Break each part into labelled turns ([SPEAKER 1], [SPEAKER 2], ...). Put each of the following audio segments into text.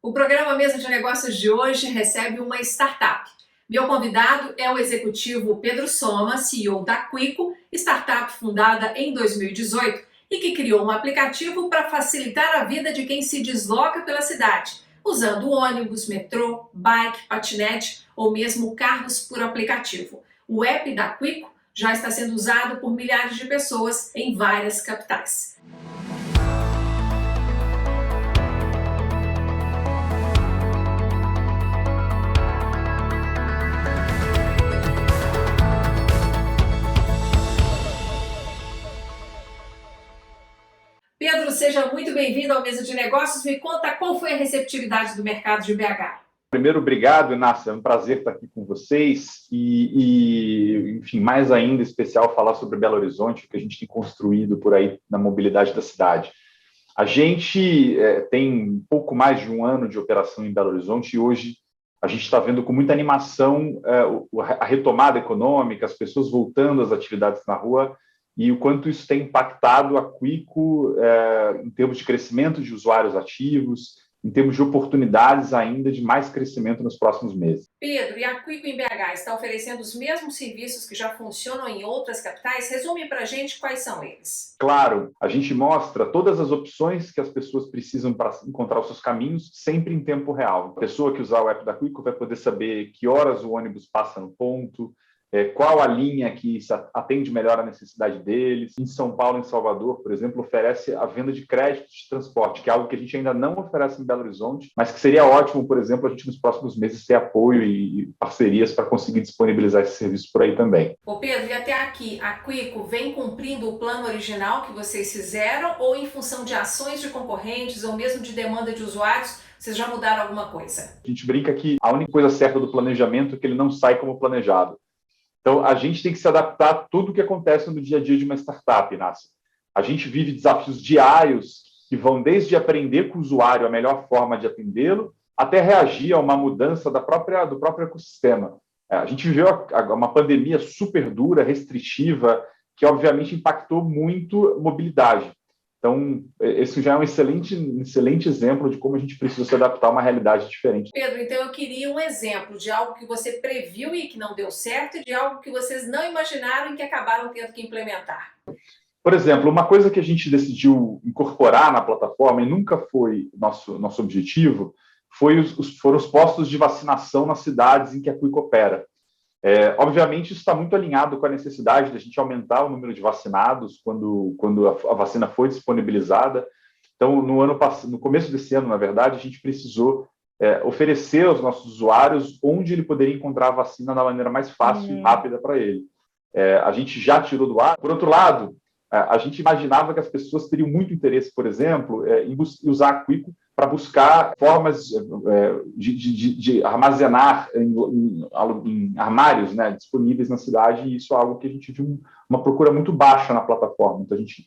[SPEAKER 1] O programa Mesa de Negócios de hoje recebe uma startup. Meu convidado é o executivo Pedro Soma, CEO da Quico, startup fundada em 2018 e que criou um aplicativo para facilitar a vida de quem se desloca pela cidade, usando ônibus, metrô, bike, patinete ou mesmo carros por aplicativo. O app da Quico já está sendo usado por milhares de pessoas em várias capitais. Pedro, seja muito bem-vindo ao Mesa de Negócios. Me conta qual foi a receptividade do mercado de BH.
[SPEAKER 2] Primeiro, obrigado, Inácia. É um prazer estar aqui com vocês enfim, mais ainda especial falar sobre Belo Horizonte, o que a gente tem construído por aí na mobilidade da cidade. A gente tem um pouco mais de um ano de operação em Belo Horizonte e hoje a gente está vendo com muita animação a retomada econômica, as pessoas voltando às atividades na rua e o quanto isso tem impactado a Quico em termos de crescimento de usuários ativos, em termos de oportunidades ainda de mais crescimento nos próximos meses.
[SPEAKER 1] Pedro, e a Quico em BH está oferecendo os mesmos serviços que já funcionam em outras capitais? Resume para a gente quais são eles.
[SPEAKER 2] Claro, a gente mostra todas as opções que as pessoas precisam para encontrar os seus caminhos, sempre em tempo real. A pessoa que usar o app da Quico vai poder saber que horas o ônibus passa no ponto, qual a linha que atende melhor a necessidade deles. Em São Paulo, em Salvador, por exemplo, oferece a venda de créditos de transporte, que é algo que a gente ainda não oferece em Belo Horizonte, mas que seria ótimo, por exemplo, a gente nos próximos meses ter apoio e parcerias para conseguir disponibilizar esse serviço por aí também.
[SPEAKER 1] Ô Pedro, e até aqui, a Quico vem cumprindo o plano original que vocês fizeram ou em função de ações de concorrentes ou mesmo de demanda de usuários, vocês já mudaram alguma coisa?
[SPEAKER 2] A gente brinca que a única coisa certa do planejamento é que ele não sai como planejado. Então, a gente tem que se adaptar a tudo o que acontece no dia a dia de uma startup, Inácio. A gente vive desafios diários que vão desde aprender com o usuário a melhor forma de atendê-lo, até reagir a uma mudança do próprio ecossistema. A gente viveu uma pandemia super dura, restritiva, que obviamente impactou muito a mobilidade. Então, esse já é um excelente exemplo de como a gente precisa se adaptar a uma realidade diferente.
[SPEAKER 1] Pedro, então eu queria um exemplo de algo que você previu e que não deu certo e de algo que vocês não imaginaram e que acabaram tendo que implementar.
[SPEAKER 2] Por exemplo, uma coisa que a gente decidiu incorporar na plataforma e nunca foi nosso objetivo foram os postos de vacinação nas cidades em que a Quico opera. Obviamente, isso está muito alinhado com a necessidade de a gente aumentar o número de vacinados quando a vacina foi disponibilizada. Então, no começo desse ano, na verdade, a gente precisou oferecer aos nossos usuários onde ele poderia encontrar a vacina da maneira mais fácil e rápida para ele. A gente já tirou do ar. Por outro lado, a gente imaginava que as pessoas teriam muito interesse, por exemplo, em usar a Quico para buscar formas de armazenar em armários, né, disponíveis na cidade, e isso é algo que a gente viu uma procura muito baixa na plataforma. Então, a gente,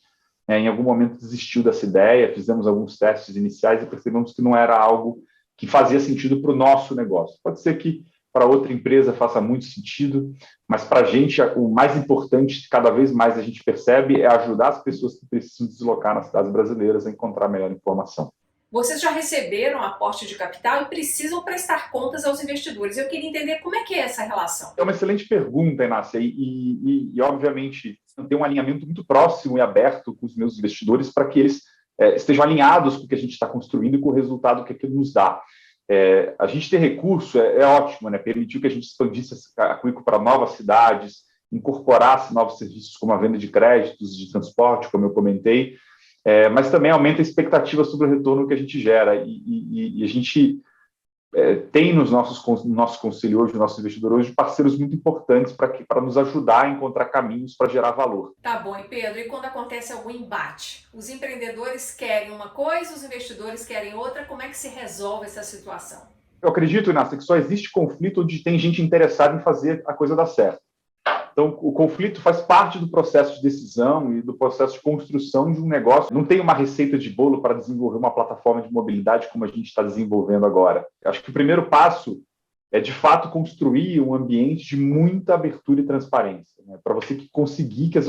[SPEAKER 2] em algum momento, desistiu dessa ideia, fizemos alguns testes iniciais e percebemos que não era algo que fazia sentido para o nosso negócio. Pode ser que para outra empresa faça muito sentido, mas para a gente o mais importante, cada vez mais a gente percebe, é ajudar as pessoas que precisam deslocar nas cidades brasileiras a encontrar melhor informação.
[SPEAKER 1] Vocês já receberam aporte de capital e precisam prestar contas aos investidores. Eu queria entender como é que é essa relação.
[SPEAKER 2] É uma excelente pergunta, Inácia, e obviamente tem um alinhamento muito próximo e aberto com os meus investidores para que eles estejam alinhados com o que a gente está construindo e com o resultado que aquilo nos dá. A gente ter recurso é ótimo, né? Permitiu que a gente expandisse a Quico para novas cidades, incorporasse novos serviços como a venda de créditos, de transporte, como eu comentei, mas também aumenta a expectativa sobre o retorno que a gente gera. E a gente tem no nosso conselho hoje, no nosso investidor hoje, parceiros muito importantes para nos ajudar a encontrar caminhos para gerar valor.
[SPEAKER 1] Tá bom, e Pedro, e quando acontece algum embate? Os empreendedores querem uma coisa, os investidores querem outra, como é que se resolve essa situação?
[SPEAKER 2] Eu acredito, Inácia, que só existe conflito onde tem gente interessada em fazer a coisa dar certo. Então, o conflito faz parte do processo de decisão e do processo de construção de um negócio. Não tem uma receita de bolo para desenvolver uma plataforma de mobilidade como a gente está desenvolvendo agora. Acho que o primeiro passo é, de fato, construir um ambiente de muita abertura e transparência, né? Para você conseguir que as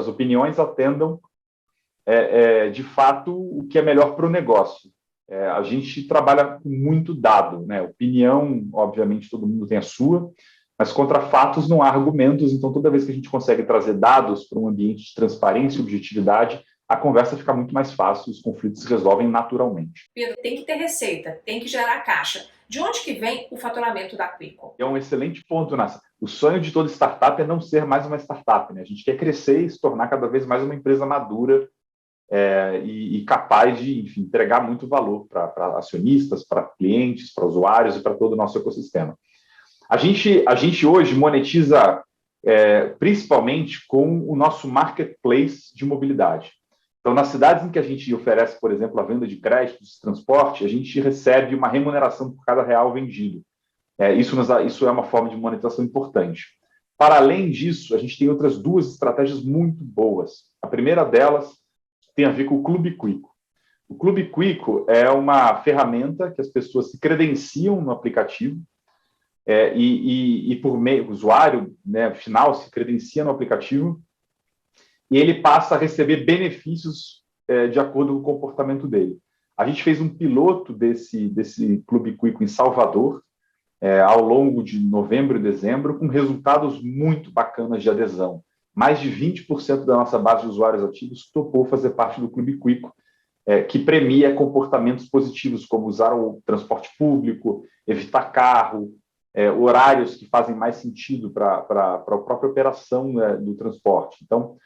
[SPEAKER 2] opiniões atendam, de fato, o que é melhor para o negócio. A gente trabalha com muito dado, né? Opinião, obviamente, todo mundo tem a sua, mas contra fatos não há argumentos, então toda vez que a gente consegue trazer dados para um ambiente de transparência e objetividade, a conversa fica muito mais fácil, os conflitos se resolvem naturalmente.
[SPEAKER 1] Pedro, tem que ter receita, tem que gerar caixa. De onde que vem o faturamento da Quico?
[SPEAKER 2] É um excelente ponto, Nassa. O sonho de toda startup é não ser mais uma startup, né? A gente quer crescer e se tornar cada vez mais uma empresa madura e capaz de, enfim, entregar muito valor para acionistas, para clientes, para usuários e para todo o nosso ecossistema. A gente hoje monetiza principalmente com o nosso marketplace de mobilidade. Então, nas cidades em que a gente oferece, por exemplo, a venda de créditos de transporte, a gente recebe uma remuneração por cada real vendido. Isso é uma forma de monetização importante. Para além disso, a gente tem outras duas estratégias muito boas. A primeira delas tem a ver com o Clube Quico. O Clube Quico é uma ferramenta que as pessoas se credenciam no aplicativo e por meio, o usuário, né, final se credencia no aplicativo e ele passa a receber benefícios de acordo com o comportamento dele. A gente fez um piloto desse Clube Quico em Salvador, ao longo de novembro e dezembro, com resultados muito bacanas de adesão. Mais de 20% da nossa base de usuários ativos topou fazer parte do Clube Quico, que premia comportamentos positivos, como usar o transporte público, evitar carro, horários que fazem mais sentido para a própria operação do transporte. Então,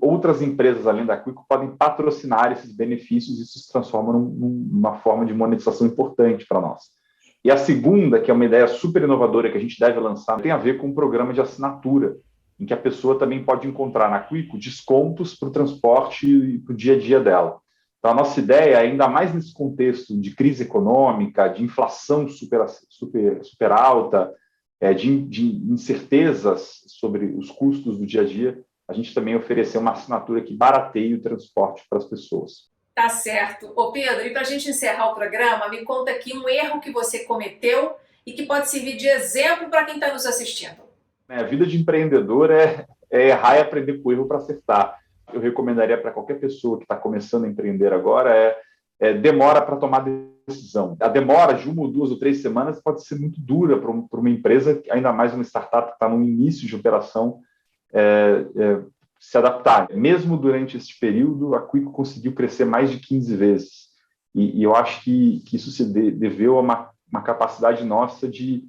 [SPEAKER 2] outras empresas, além da Quico, podem patrocinar esses benefícios e isso se transforma numa forma de monetização importante para nós. E a segunda, que é uma ideia super inovadora que a gente deve lançar, tem a ver com um programa de assinatura, em que a pessoa também pode encontrar na Quico descontos para o transporte e para o dia a dia dela. Então, a nossa ideia, ainda mais nesse contexto de crise econômica, de inflação super alta, de incertezas sobre os custos do dia a dia, a gente também oferecer uma assinatura que barateie o transporte para as pessoas.
[SPEAKER 1] Tá certo. Ô Pedro, e para a gente encerrar o programa, me conta aqui um erro que você cometeu e que pode servir de exemplo para quem está nos assistindo.
[SPEAKER 2] A vida de empreendedor é errar e aprender com o erro para acertar. Eu recomendaria para qualquer pessoa que está começando a empreender agora demora para tomar decisão. A demora de 1 ou 2 ou 3 semanas pode ser muito dura para uma empresa, ainda mais uma startup que está no início de operação, se adaptar. Mesmo durante esse período, a Quico conseguiu crescer mais de 15 vezes. E eu acho que isso se deveu a uma capacidade nossa de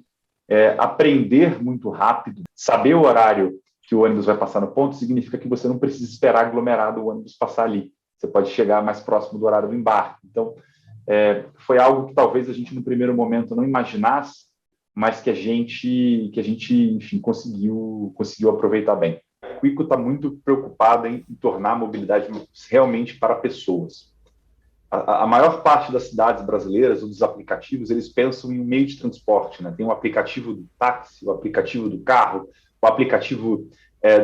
[SPEAKER 2] aprender muito rápido. Saber o horário que o ônibus vai passar no ponto significa que você não precisa esperar aglomerado o ônibus passar ali. Você pode chegar mais próximo do horário do embarque. Então, foi algo que talvez a gente, no primeiro momento, não imaginasse, mas que a gente enfim, conseguiu aproveitar bem. A Quico está muito preocupada em tornar a mobilidade realmente para pessoas. A maior parte das cidades brasileiras, ou dos aplicativos, eles pensam em um meio de transporte, né? Tem o aplicativo do táxi, o aplicativo do carro, o aplicativo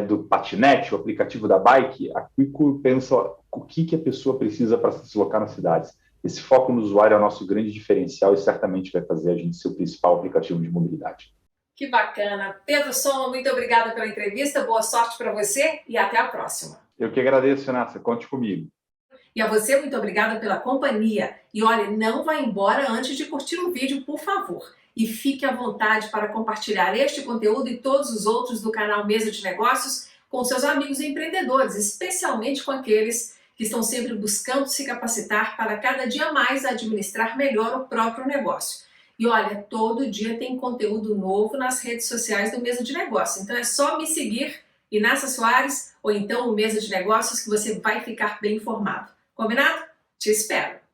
[SPEAKER 2] do patinete, o aplicativo da bike. A Quico pensa o que a pessoa precisa para se deslocar nas cidades. Esse foco no usuário é o nosso grande diferencial e certamente vai fazer a gente ser o principal aplicativo de mobilidade.
[SPEAKER 1] Que bacana. Pedro Somma, muito obrigada pela entrevista, boa sorte para você e até a próxima.
[SPEAKER 2] Eu que agradeço, Renata. Conte comigo.
[SPEAKER 1] E a você, muito obrigada pela companhia. E olha, não vá embora antes de curtir o vídeo, por favor. E fique à vontade para compartilhar este conteúdo e todos os outros do canal Mesa de Negócios com seus amigos empreendedores, especialmente com aqueles que estão sempre buscando se capacitar para cada dia mais administrar melhor o próprio negócio. E olha, todo dia tem conteúdo novo nas redes sociais do Mesa de Negócios. Então é só me seguir, Inácia Soares, ou então o Mesa de Negócios, que você vai ficar bem informado. Combinado? Te espero!